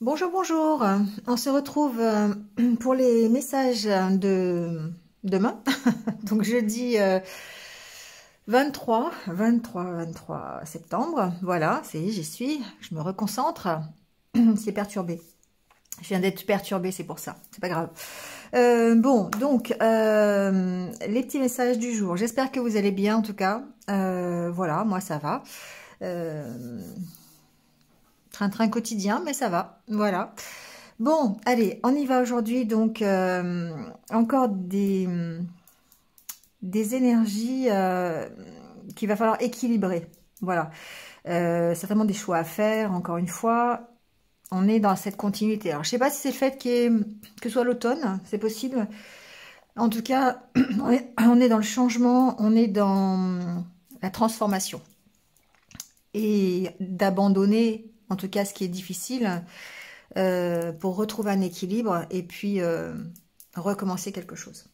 Bonjour, bonjour. On se retrouve pour les messages de demain, donc jeudi 23 septembre. Voilà, j'y suis, je me reconcentre. C'est perturbé. Je viens d'être perturbée, c'est pour ça. C'est pas grave. Bon, donc, les petits messages du jour. J'espère que vous allez bien, en tout cas. Voilà, moi, ça va. Train-train quotidien, mais ça va. Voilà. Bon, allez, on y va aujourd'hui. Donc, encore des énergies qu'il va falloir équilibrer. Voilà. Certainement des choix à faire, encore une fois. On est dans cette continuité. Alors, je sais pas si c'est le fait que ce soit l'automne, c'est possible. En tout cas, on est dans le changement, on est dans la transformation. Et d'abandonner, en tout cas, ce qui est difficile, pour retrouver un équilibre et puis recommencer quelque chose.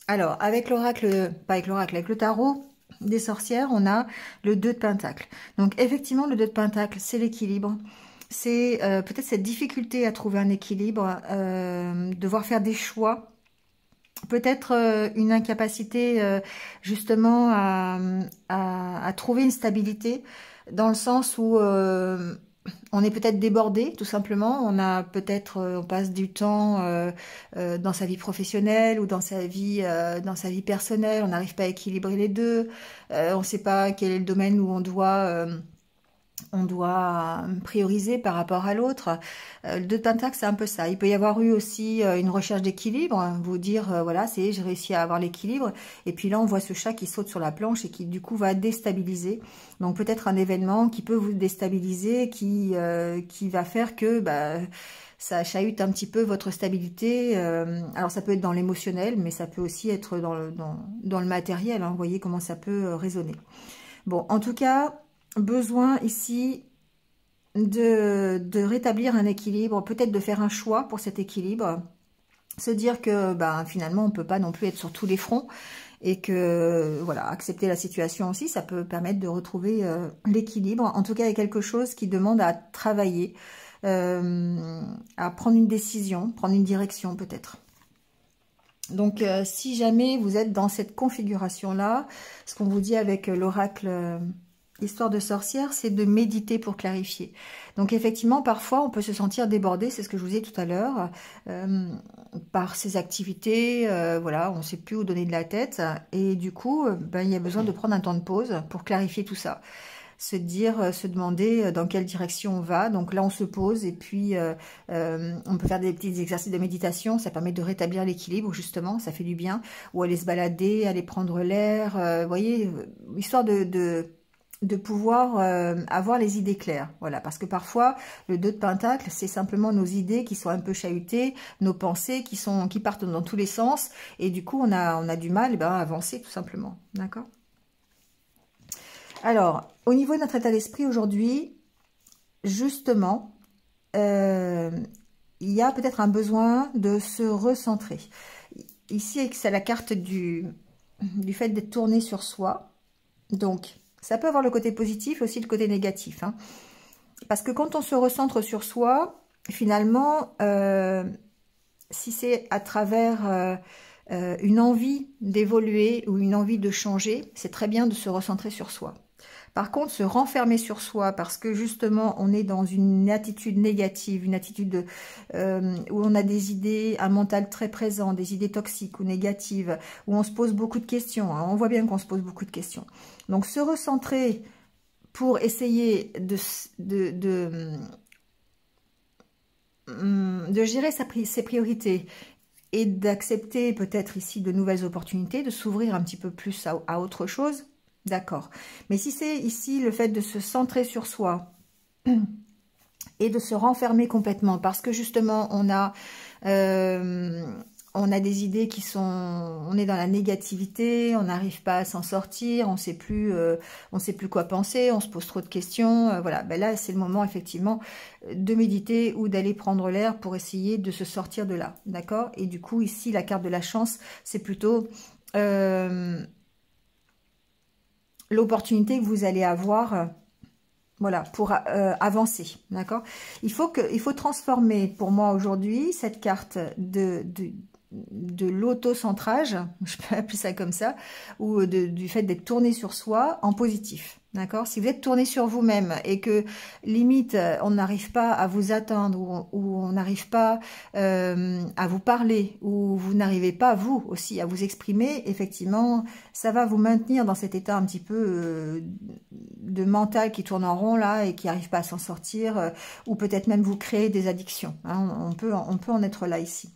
Alors, avec l'oracle, pas avec l'oracle, avec le tarot des sorcières, on a le 2 de Pentacle. Donc, effectivement, le 2 de Pentacle, c'est l'équilibre. C'est peut-être cette difficulté à trouver un équilibre, devoir faire des choix. Peut-être une incapacité justement à trouver une stabilité, dans le sens où on est peut-être débordé, tout simplement. On a peut-être, on passe du temps dans sa vie professionnelle ou dans sa vie personnelle. On n'arrive pas à équilibrer les deux. On ne sait pas quel est le domaine où on doit prioriser par rapport à l'autre. Le 2 de Pentacle, c'est un peu ça. Il peut y avoir eu aussi une recherche d'équilibre, hein, vous dire, voilà, j'ai réussi à avoir l'équilibre. Et puis là, on voit ce chat qui saute sur la planche et qui, du coup, va déstabiliser. Donc, peut-être un événement qui peut vous déstabiliser, qui va faire que ça chahute un petit peu votre stabilité. Alors, ça peut être dans l'émotionnel, mais ça peut aussi être dans le matériel. Hein, vous voyez comment ça peut résonner. Bon, en tout cas, besoin ici de rétablir un équilibre, peut-être de faire un choix pour cet équilibre, se dire que finalement on peut pas non plus être sur tous les fronts et que voilà, accepter la situation aussi, ça peut permettre de retrouver l'équilibre. En tout cas, il y a quelque chose qui demande à travailler, à prendre une décision, prendre une direction peut-être. Donc, si jamais vous êtes dans cette configuration-là, ce qu'on vous dit avec l'oracle Histoire de sorcière, c'est de méditer pour clarifier. Donc, effectivement, parfois, on peut se sentir débordé, c'est ce que je vous disais tout à l'heure, par ces activités, voilà, on ne sait plus où donner de la tête. Et du coup, il y a besoin de prendre un temps de pause pour clarifier tout ça. Se demander dans quelle direction on va. Donc là, on se pose et puis on peut faire des petits exercices de méditation. Ça permet de rétablir l'équilibre, justement. Ça fait du bien. Ou aller se balader, aller prendre l'air. Vous voyez, histoire de pouvoir avoir les idées claires. Voilà, parce que parfois, le 2 de Pentacle, c'est simplement nos idées qui sont un peu chahutées, nos pensées qui partent dans tous les sens. Et du coup, on a du mal à avancer, tout simplement. D'accord ? Alors, au niveau de notre état d'esprit aujourd'hui, justement, il y a peut-être un besoin de se recentrer. Ici, c'est la carte du fait d'être tourné sur soi. Donc, ça peut avoir le côté positif et aussi le côté négatif. Hein. Parce que quand on se recentre sur soi, finalement, si c'est à travers une envie d'évoluer ou une envie de changer, c'est très bien de se recentrer sur soi. Par contre, se renfermer sur soi parce que justement, on est dans une attitude négative, une attitude où on a des idées, un mental très présent, des idées toxiques ou négatives, où on se pose beaucoup de questions. Hein. On voit bien qu'on se pose beaucoup de questions. Donc, se recentrer pour essayer de gérer ses priorités et d'accepter peut-être ici de nouvelles opportunités, de s'ouvrir un petit peu plus à autre chose. D'accord. Mais si c'est ici le fait de se centrer sur soi et de se renfermer complètement, parce que justement on a des idées qui sont, on est dans la négativité, on n'arrive pas à s'en sortir, on sait plus quoi penser, on se pose trop de questions, voilà. Là c'est le moment effectivement de méditer ou d'aller prendre l'air pour essayer de se sortir de là, d'accord. Et du coup ici la carte de la chance, c'est plutôt l'opportunité que vous allez avoir Voilà, pour avancer, d'accord? Il faut transformer, pour moi aujourd'hui, cette carte de l'auto-centrage, je peux appeler ça comme ça, ou du fait d'être tourné sur soi en positif, d'accord? Si vous êtes tourné sur vous-même et que limite on n'arrive pas à vous atteindre ou on n'arrive pas à vous parler ou vous n'arrivez pas vous aussi à vous exprimer, effectivement ça va vous maintenir dans cet état un petit peu de mental qui tourne en rond là et qui n'arrive pas à s'en sortir, ou peut-être même vous créer des addictions, hein, on peut en être là ici.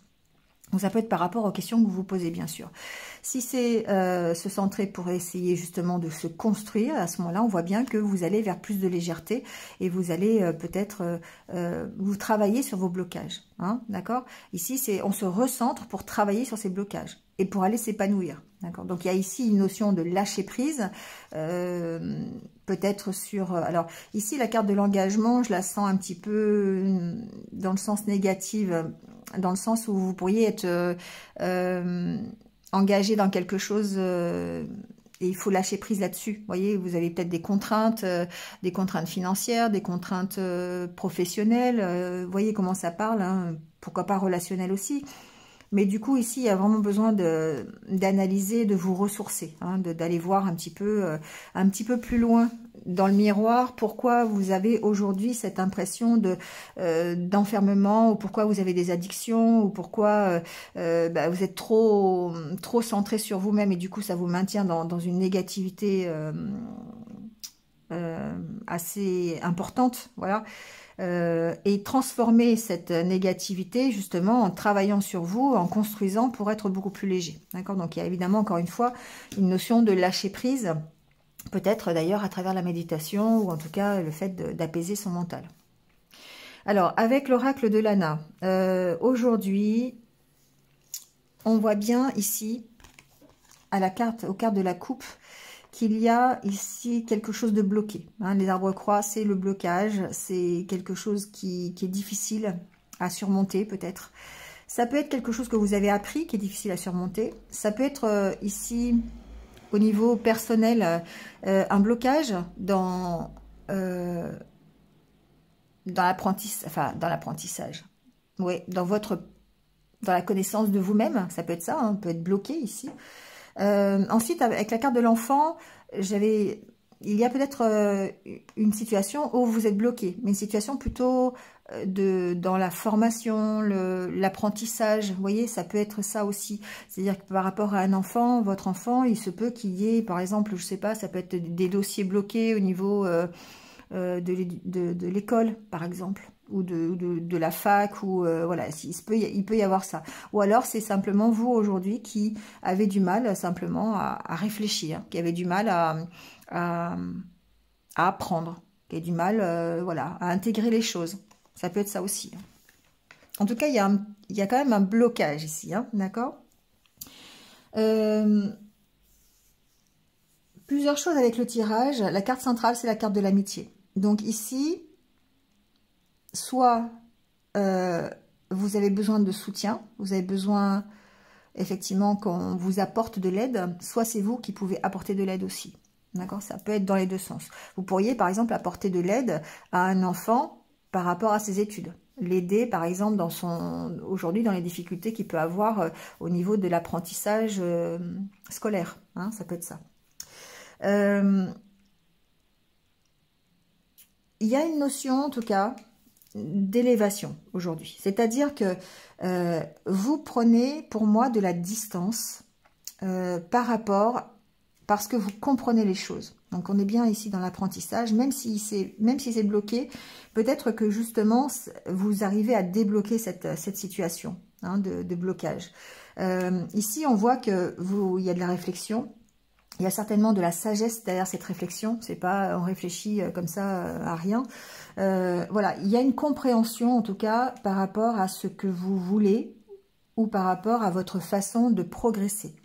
Donc ça peut être par rapport aux questions que vous vous posez, bien sûr. Si c'est se centrer pour essayer justement de se construire, à ce moment-là, on voit bien que vous allez vers plus de légèreté et vous allez peut-être vous travailler sur vos blocages. Hein, d'accord? Ici, on se recentre pour travailler sur ces blocages et pour aller s'épanouir. D'accord? Donc, il y a ici une notion de lâcher prise, peut-être sur... alors, ici, la carte de l'engagement, je la sens un petit peu dans le sens négatif, dans le sens où vous pourriez être engagé dans quelque chose et il faut lâcher prise là-dessus. Vous voyez, vous avez peut-être des contraintes financières, des contraintes professionnelles. Vous voyez comment ça parle, hein, pourquoi pas relationnelles aussi. Mais du coup, ici, il y a vraiment besoin d'analyser, de vous ressourcer, hein, d'aller voir un petit peu plus loin dans le miroir pourquoi vous avez aujourd'hui cette impression d'enfermement, ou pourquoi vous avez des addictions, ou pourquoi vous êtes trop centré sur vous-même et du coup, ça vous maintient dans une négativité assez importante, voilà. Et transformer cette négativité justement en travaillant sur vous, en construisant pour être beaucoup plus léger. D'accord? Donc il y a évidemment encore une fois une notion de lâcher prise, peut-être d'ailleurs à travers la méditation ou en tout cas le fait d'apaiser son mental. Alors avec l'oracle de Lana, aujourd'hui on voit bien ici aux cartes de la coupe qu'il y a ici quelque chose de bloqué. Hein, les arbres croix, c'est le blocage, c'est quelque chose qui est difficile à surmonter peut-être. Ça peut être quelque chose que vous avez appris, qui est difficile à surmonter. Ça peut être ici, au niveau personnel, un blocage dans l'apprentissage. Oui, dans la connaissance de vous-même, ça peut être ça, hein, on peut être bloqué ici. Ensuite, avec la carte de l'enfant, il y a peut-être une situation où vous êtes bloqué, mais une situation plutôt dans la formation, l'apprentissage. Vous voyez, ça peut être ça aussi. C'est-à-dire que par rapport à un enfant, votre enfant, il se peut qu'il y ait, par exemple, je sais pas, ça peut être des dossiers bloqués au niveau de l'école, par exemple, ou de la fac, ou voilà, il peut y avoir ça. Ou alors c'est simplement vous aujourd'hui qui avez du mal simplement à réfléchir, qui avez du mal à apprendre, qui avez du mal voilà, à intégrer les choses. Ça peut être ça aussi. En tout cas, il y a quand même un blocage ici, hein, d'accord? Plusieurs choses avec le tirage. La carte centrale, c'est la carte de l'amitié. Donc ici, soit vous avez besoin de soutien, vous avez besoin effectivement qu'on vous apporte de l'aide, soit c'est vous qui pouvez apporter de l'aide aussi. D'accord? Ça peut être dans les deux sens. Vous pourriez par exemple apporter de l'aide à un enfant par rapport à ses études. L'aider par exemple aujourd'hui dans les difficultés qu'il peut avoir au niveau de l'apprentissage scolaire. Hein, ça peut être ça. Il y a une notion en tout cas d'élévation aujourd'hui. C'est-à-dire que vous prenez pour moi de la distance parce que vous comprenez les choses. Donc on est bien ici dans l'apprentissage, même si c'est bloqué, peut-être que justement vous arrivez à débloquer cette situation, hein, de blocage. Ici on voit que il y a de la réflexion. Il y a certainement de la sagesse derrière cette réflexion. C'est pas on réfléchit comme ça à rien. Voilà, il y a une compréhension en tout cas par rapport à ce que vous voulez ou par rapport à votre façon de progresser.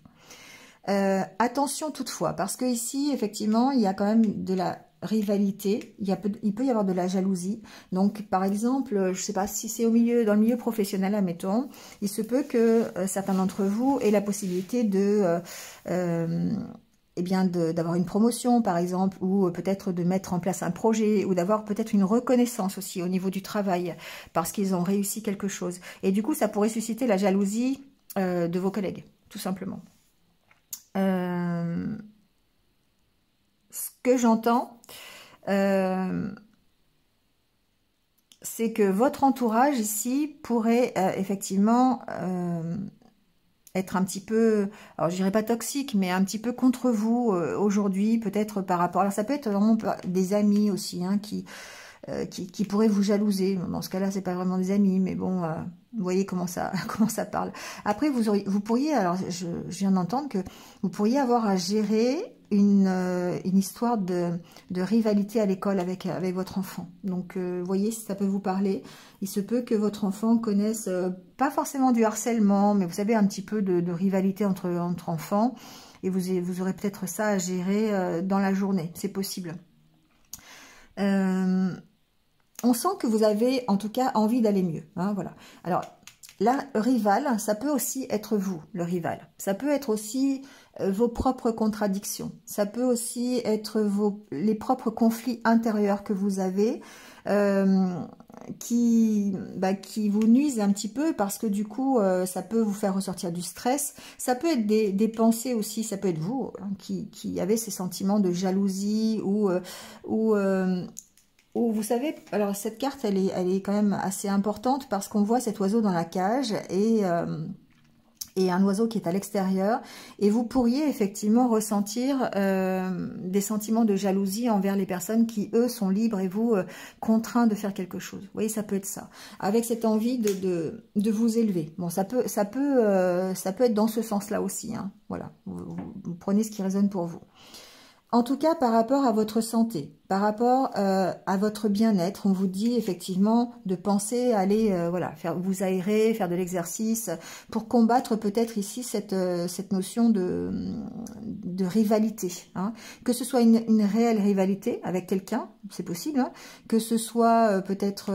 Attention toutefois, parce que ici effectivement il y a quand même de la rivalité. Il peut y avoir de la jalousie. Donc par exemple, je sais pas si c'est dans le milieu professionnel, admettons, il se peut que certains d'entre vous aient la possibilité eh bien d'avoir une promotion par exemple, ou peut-être de mettre en place un projet, ou d'avoir peut-être une reconnaissance aussi au niveau du travail, parce qu'ils ont réussi quelque chose. Et du coup, ça pourrait susciter la jalousie de vos collègues, tout simplement. Ce que j'entends, c'est que votre entourage ici pourrait effectivement être un petit peu, alors je dirais pas toxique, mais un petit peu contre vous aujourd'hui, peut-être par rapport, alors ça peut être vraiment des amis aussi, hein, qui pourraient vous jalouser. Dans ce cas-là, c'est pas vraiment des amis, mais bon, vous voyez comment ça, comment ça parle. Après, vous pourriez, alors je viens d'entendre que vous pourriez avoir à gérer une histoire de rivalité à l'école avec votre enfant. Donc, vous voyez, si ça peut vous parler, il se peut que votre enfant connaisse, pas forcément du harcèlement, mais vous savez, un petit peu de rivalité entre enfants, et vous aurez peut-être ça à gérer dans la journée, c'est possible. On sent que vous avez, en tout cas, envie d'aller mieux. Hein, voilà. Alors, la rivale, ça peut aussi être vous, le rival. Ça peut être aussi vos propres contradictions. Ça peut aussi être les propres conflits intérieurs que vous avez qui vous nuisent un petit peu parce que du coup, ça peut vous faire ressortir du stress. Ça peut être des pensées aussi, ça peut être vous hein, qui avez ces sentiments de jalousie ou vous savez, alors cette carte, elle est quand même assez importante parce qu'on voit cet oiseau dans la cage et un oiseau qui est à l'extérieur. Et vous pourriez effectivement ressentir des sentiments de jalousie envers les personnes qui, eux, sont libres et vous contraints de faire quelque chose. Vous voyez, ça peut être ça. Avec cette envie de vous élever. Bon, ça peut être dans ce sens-là aussi. Hein. Voilà, vous prenez ce qui résonne pour vous. En tout cas, par rapport à votre santé, par rapport à votre bien-être, on vous dit effectivement de penser à aller voilà, vous aérer, faire de l'exercice, pour combattre peut-être ici cette notion de rivalité. Hein. Que ce soit une réelle rivalité avec quelqu'un, c'est possible, hein, que ce soit peut-être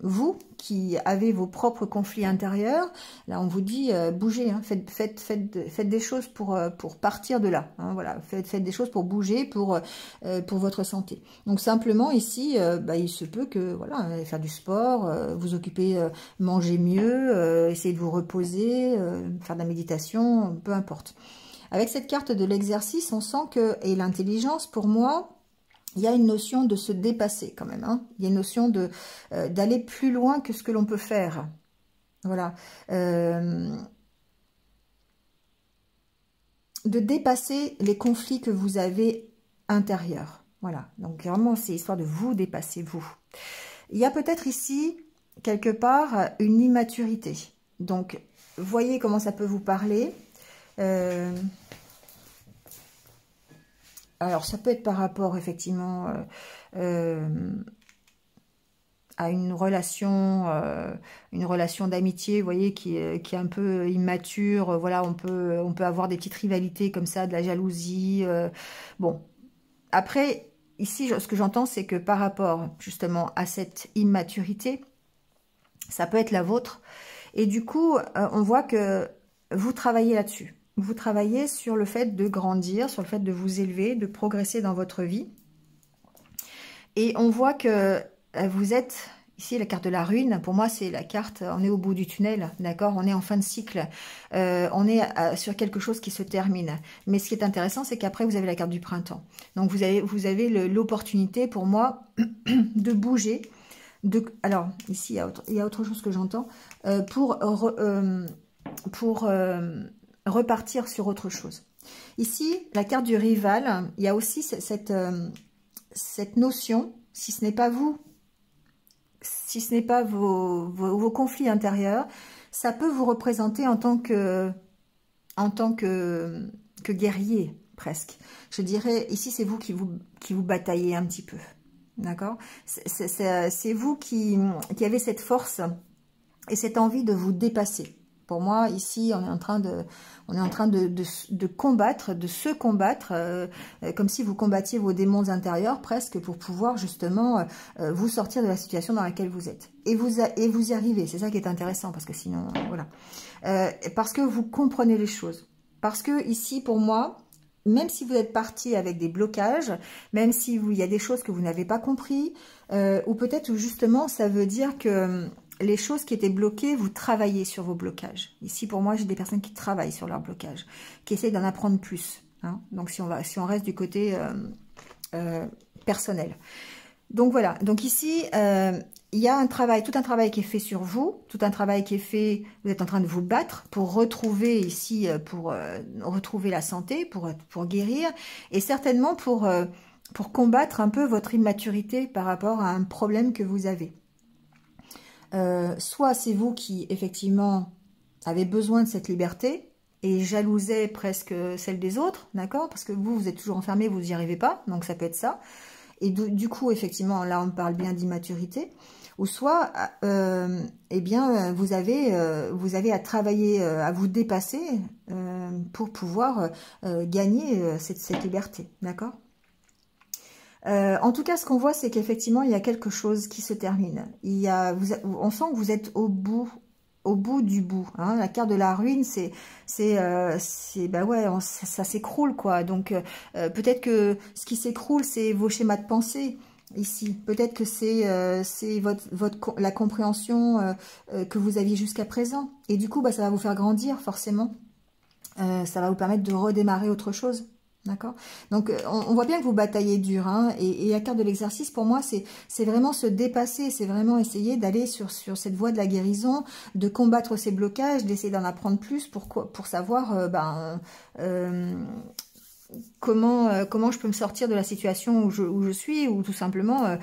vous qui avez vos propres conflits intérieurs. Là, on vous dit bougez, hein, faites des choses pour partir de là. Hein, voilà, faites des choses pour bouger, pour votre santé. Donc simplement ici, il se peut que voilà, faire du sport, vous occuper, manger mieux, essayer de vous reposer, faire de la méditation, peu importe. Avec cette carte de l'exercice, on sent que, et l'intelligence pour moi, il y a une notion de se dépasser quand même. Hein. Il y a une notion d'aller plus loin que ce que l'on peut faire. Voilà. De dépasser les conflits que vous avez intérieurs. Voilà. Donc vraiment, c'est histoire de vous dépasser, vous. Il y a peut-être ici, quelque part, une immaturité. Donc, voyez comment ça peut vous parler. Alors, ça peut être par rapport, effectivement, à une relation d'amitié, vous voyez, qui est un peu immature. Voilà, on peut avoir des petites rivalités comme ça, de la jalousie. Bon, après, ici, ce que j'entends, c'est que par rapport, justement, à cette immaturité, ça peut être la vôtre. Et du coup, on voit que vous travaillez là-dessus. Vous travaillez sur le fait de grandir, sur le fait de vous élever, de progresser dans votre vie. Et on voit que vous êtes, ici la carte de la ruine, pour moi c'est la carte, on est au bout du tunnel, d'accord, on est en fin de cycle, on est sur quelque chose qui se termine. Mais ce qui est intéressant, c'est qu'après vous avez la carte du printemps. Donc vous avez l'opportunité pour moi de bouger. Alors ici il y a autre chose que j'entends, pour repartir sur autre chose. Ici, la carte du rival, il y a aussi cette notion, si ce n'est pas vous, si ce n'est pas vos conflits intérieurs, ça peut vous représenter en tant que guerrier, presque. Je dirais, ici, c'est vous qui vous bataillez un petit peu. D'accord? C'est vous qui avez cette force et cette envie de vous dépasser. Pour moi, ici, on est en train de combattre, de se combattre, comme si vous combattiez vos démons intérieurs, presque, pour pouvoir justement vous sortir de la situation dans laquelle vous êtes. Et vous y arrivez, c'est ça qui est intéressant, parce que sinon, voilà. Parce que vous comprenez les choses. Parce que ici, pour moi, même si vous êtes parti avec des blocages, même si il y a des choses que vous n'avez pas compris, ou peut-être justement, ça veut dire que les choses qui étaient bloquées, vous travaillez sur vos blocages. Ici, pour moi, j'ai des personnes qui travaillent sur leurs blocages, qui essayent d'en apprendre plus. Hein. Donc, si on reste du côté personnel. Donc, voilà. Donc, ici, il y a un travail, tout un travail qui est fait sur vous, tout un travail qui est fait, vous êtes en train de vous battre pour retrouver ici, pour retrouver la santé, pour guérir, et certainement pour combattre un peu votre immaturité par rapport à un problème que vous avez. Soit c'est vous qui, effectivement, avez besoin de cette liberté et jalousez presque celle des autres, d'accord? Parce que vous êtes toujours enfermé, vous n'y arrivez pas, donc ça peut être ça. Et du coup, effectivement, là, on parle bien d'immaturité. Ou soit, eh bien, vous avez à travailler, à vous dépasser pour pouvoir gagner cette liberté, d'accord? En tout cas, ce qu'on voit, c'est qu'effectivement, il y a quelque chose qui se termine. On sent que vous êtes au bout du bout. Hein. La carte de la ruine, bah ouais, ça s'écroule, quoi. Donc, peut-être que ce qui s'écroule, c'est vos schémas de pensée. Ici, peut-être que c'est la compréhension que vous aviez jusqu'à présent. Et du coup, bah, ça va vous faire grandir, forcément. Ça va vous permettre de redémarrer autre chose. D'accord. Donc, on voit bien que vous bataillez dur. Hein, et la carte de l'exercice, pour moi, c'est vraiment se dépasser. C'est vraiment essayer d'aller sur cette voie de la guérison, de combattre ces blocages, d'essayer d'en apprendre plus pour savoir comment je peux me sortir de la situation où je suis, ou tout simplement,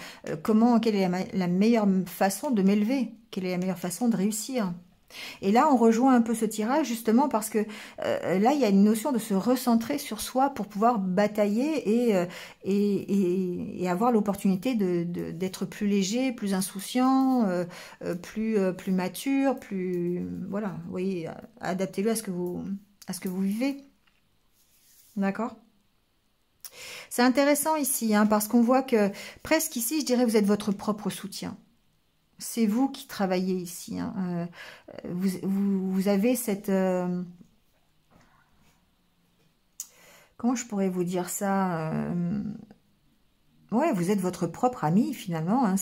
quelle est la meilleure façon de m'élever, quelle est la meilleure façon de réussir. Et là, on rejoint un peu ce tirage justement parce que là, il y a une notion de se recentrer sur soi pour pouvoir batailler et avoir l'opportunité d'être plus léger, plus insouciant, plus mature, plus... Voilà, vous voyez, adaptez-le à ce que vous vivez. D'accord ? C'est intéressant ici, hein, parce qu'on voit que presque ici, je dirais, vous êtes votre propre soutien. C'est vous qui travaillez ici. Hein. Vous avez cette... comment je pourrais vous dire ça ouais, vous êtes votre propre ami, finalement. Hein.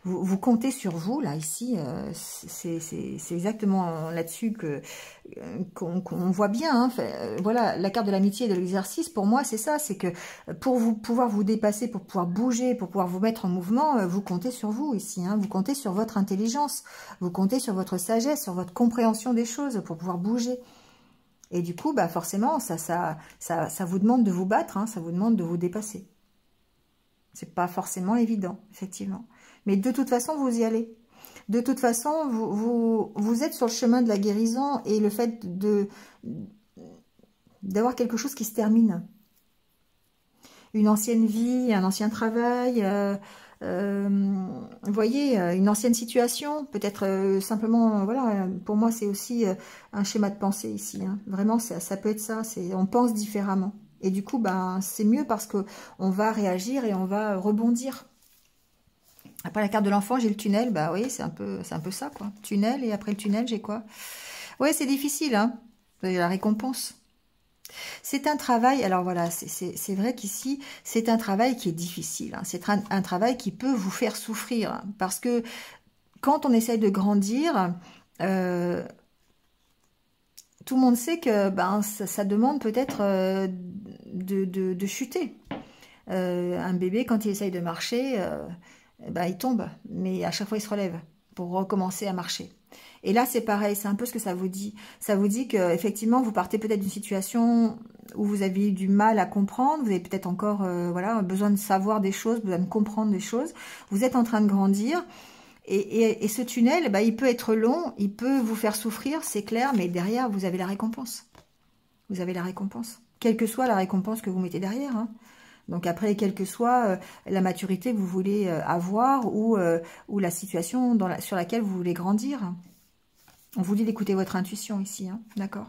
Vous comptez sur vous, là, ici. C'est exactement là-dessus qu'on voit bien. Hein. Voilà, la carte de l'amitié et de l'exercice, pour moi, c'est ça. C'est que pour pouvoir vous dépasser, pour pouvoir bouger, pour pouvoir vous mettre en mouvement, vous comptez sur vous, ici. Hein. Vous comptez sur votre intelligence. Vous comptez sur votre sagesse, sur votre compréhension des choses pour pouvoir bouger. Et du coup, bah, forcément, ça vous demande de vous battre. Hein. Ça vous demande de vous dépasser. C'est pas forcément évident, effectivement. Mais de toute façon, vous y allez. De toute façon, vous êtes sur le chemin de la guérison et le fait d'avoir quelque chose qui se termine. Une ancienne vie, un ancien travail, vous voyez, une ancienne situation, peut-être simplement, voilà, pour moi, c'est aussi un schéma de pensée ici. Hein. Vraiment, ça peut être ça, on pense différemment. Et du coup, ben, c'est mieux parce qu'on va réagir et on va rebondir. Après la carte de l'enfant, j'ai le tunnel. Bah oui, c'est un peu ça, quoi. Tunnel, et après le tunnel, j'ai quoi? Ouais, c'est difficile, hein. La récompense. C'est un travail, alors voilà, c'est vrai qu'ici, c'est un travail qui est difficile. Hein. C'est un travail qui peut vous faire souffrir. Hein, parce que quand on essaye de grandir... tout le monde sait que ben, ça demande peut-être de chuter. Un bébé, quand il essaye de marcher, ben, il tombe. Mais à chaque fois, il se relève pour recommencer à marcher. Et là, c'est pareil. C'est un peu ce que ça vous dit. Ça vous dit qu'effectivement, vous partez peut-être d'une situation où vous avez eu du mal à comprendre. Vous avez peut-être encore voilà, besoin de savoir des choses, besoin de comprendre des choses. Vous êtes en train de grandir. Et ce tunnel, bah, il peut être long, il peut vous faire souffrir, c'est clair, mais derrière, vous avez la récompense. Vous avez la récompense. Quelle que soit la récompense que vous mettez derrière. Hein. Donc après, quelle que soit la maturité que vous voulez avoir ou la situation sur laquelle vous voulez grandir. On vous dit d'écouter votre intuition ici, hein, d'accord ?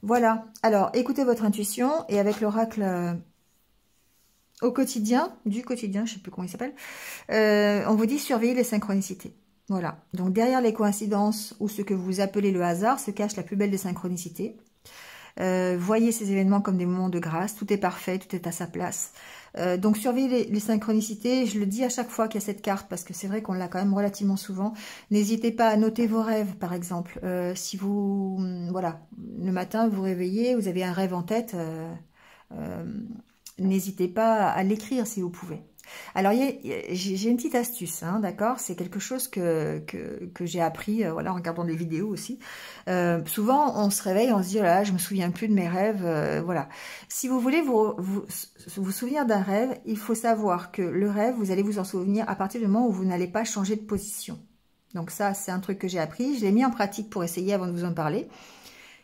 Voilà. Alors, écoutez votre intuition et avec l'oracle... au quotidien, je ne sais plus comment il s'appelle, on vous dit surveiller les synchronicités. Voilà. Donc derrière les coïncidences ou ce que vous appelez le hasard se cache la plus belle des synchronicités. Voyez ces événements comme des moments de grâce. Tout est parfait, tout est à sa place. Donc surveillez les synchronicités. Je le dis à chaque fois qu'il y a cette carte parce que c'est vrai qu'on l'a quand même relativement souvent. N'hésitez pas à noter vos rêves, par exemple. Si vous, voilà, le matin vous réveillez, vous avez un rêve en tête, n'hésitez pas à l'écrire si vous pouvez. Alors, j'ai une petite astuce, hein, d'accord? C'est quelque chose que j'ai appris voilà, en regardant des vidéos aussi. Souvent, on se réveille, on se dit, oh là, je me souviens plus de mes rêves. Voilà. Si vous voulez vous souvenir d'un rêve, il faut savoir que le rêve, vous allez vous en souvenir à partir du moment où vous n'allez pas changer de position. Donc ça, c'est un truc que j'ai appris. Je l'ai mis en pratique pour essayer avant de vous en parler.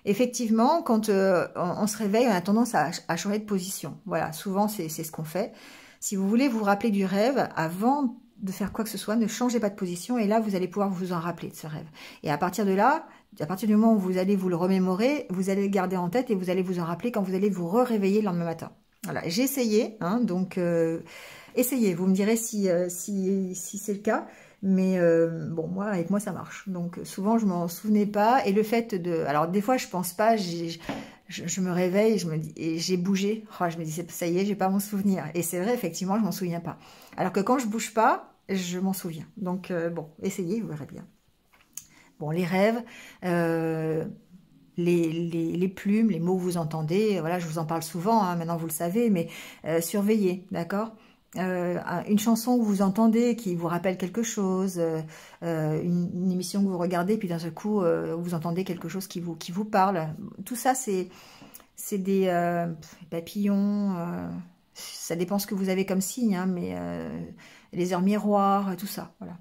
Effectivement, quand on se réveille, on a tendance à changer de position. Voilà, souvent, c'est ce qu'on fait. Si vous voulez vous rappeler du rêve, avant de faire quoi que ce soit, ne changez pas de position et là, vous allez pouvoir vous en rappeler de ce rêve. Et à partir de là, à partir du moment où vous allez vous le remémorer, vous allez le garder en tête et vous allez vous en rappeler quand vous allez vous réveiller le lendemain matin. Voilà, j'ai essayé, hein, donc essayez, vous me direz si c'est le cas. Mais bon, moi, avec moi, ça marche. Donc souvent, je m'en souvenais pas. Et le fait de... Alors des fois, je pense pas, je me réveille, je me dis, et j'ai bougé. Oh, je me dis, ça y est, j'ai pas mon souvenir. Et c'est vrai, effectivement, je m'en souviens pas. Alors que quand je bouge pas, je m'en souviens. Donc bon, essayez, vous verrez bien. Bon, les rêves, les plumes, les mots que vous entendez, voilà, je vous en parle souvent, hein, maintenant vous le savez, mais surveillez, d'accord? Une chanson que vous entendez qui vous rappelle quelque chose, une émission que vous regardez, puis d'un seul coup, vous entendez quelque chose qui vous parle. Tout ça, c'est des papillons, ça dépend ce que vous avez comme signe, hein, mais les heures miroirs, tout ça, voilà.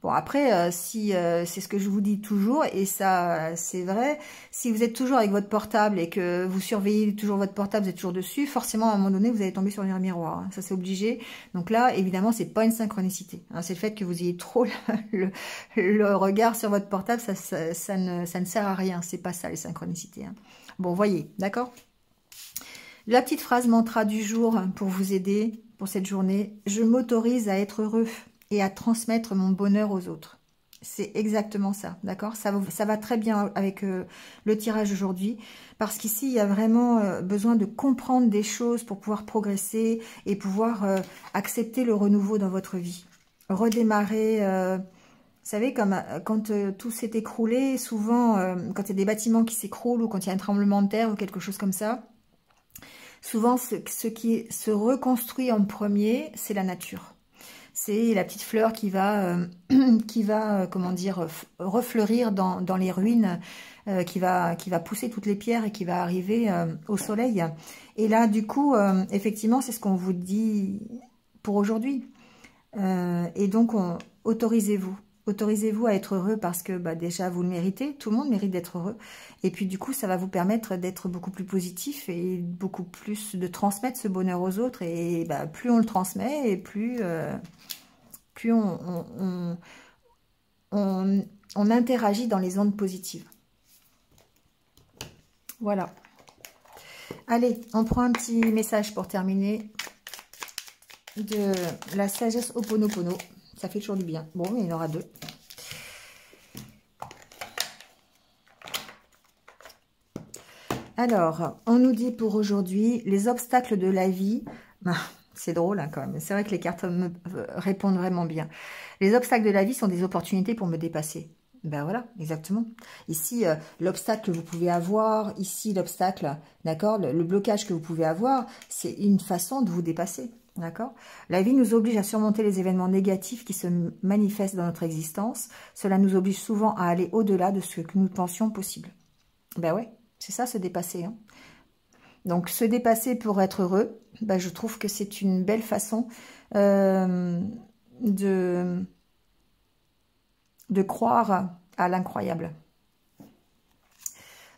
Bon, après, si c'est ce que je vous dis toujours, et ça, c'est vrai, si vous êtes toujours avec votre portable et que vous surveillez toujours votre portable, vous êtes toujours dessus, forcément, à un moment donné, vous allez tomber sur un miroir. Hein, ça, c'est obligé. Donc là, évidemment, c'est pas une synchronicité. Hein, c'est le fait que vous ayez trop le regard sur votre portable, ça ne sert à rien. C'est pas ça, les synchronicités. Hein. Bon, voyez, d'accord? La petite phrase mantra du jour pour vous aider pour cette journée. Je m'autorise à être heureux et à transmettre mon bonheur aux autres. C'est exactement ça, d'accord? Ça va très bien avec le tirage d'aujourd'hui, parce qu'ici, il y a vraiment besoin de comprendre des choses pour pouvoir progresser et pouvoir accepter le renouveau dans votre vie. Redémarrer, vous savez, comme quand tout s'est écroulé, souvent, quand il y a des bâtiments qui s'écroulent ou quand il y a un tremblement de terre ou quelque chose comme ça, souvent, ce qui se reconstruit en premier, c'est la nature. C'est la petite fleur qui va comment dire, refleurir dans les ruines, qui va pousser toutes les pierres et qui va arriver au soleil. Et là, du coup, effectivement, c'est ce qu'on vous dit pour aujourd'hui. Et donc, autorisez-vous. Autorisez-vous à être heureux parce que bah, déjà, vous le méritez. Tout le monde mérite d'être heureux. Et puis, du coup, ça va vous permettre d'être beaucoup plus positif et beaucoup plus de transmettre ce bonheur aux autres. Et bah, plus on le transmet et plus on interagit dans les ondes positives. Voilà. Allez, on prend un petit message pour terminer de la sagesse Ho'oponopono. Ça fait toujours du bien. Bon, il y en aura deux. Alors, on nous dit pour aujourd'hui, les obstacles de la vie... C'est drôle hein, quand même. C'est vrai que les cartes me répondent vraiment bien. Les obstacles de la vie sont des opportunités pour me dépasser. Ben voilà, exactement. Ici, l'obstacle que vous pouvez avoir, ici l'obstacle, d'accord, le blocage que vous pouvez avoir, c'est une façon de vous dépasser, d'accord. La vie nous oblige à surmonter les événements négatifs qui se manifestent dans notre existence. Cela nous oblige souvent à aller au-delà de ce que nous pensions possible. Ben ouais, c'est ça, se dépasser, hein. Donc, se dépasser pour être heureux, bah, je trouve que c'est une belle façon de croire à l'incroyable.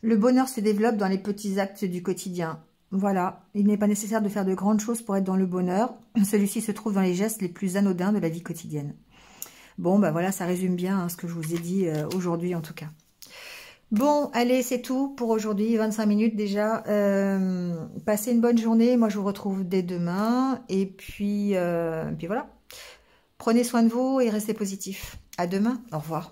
Le bonheur se développe dans les petits actes du quotidien. Voilà, il n'est pas nécessaire de faire de grandes choses pour être dans le bonheur. Celui-ci se trouve dans les gestes les plus anodins de la vie quotidienne. Bon, bah voilà, ça résume bien hein, ce que je vous ai dit aujourd'hui en tout cas. Bon, allez, c'est tout pour aujourd'hui, 25 minutes déjà. Passez une bonne journée, moi je vous retrouve dès demain. Et puis voilà. Prenez soin de vous et restez positifs. À demain. Au revoir.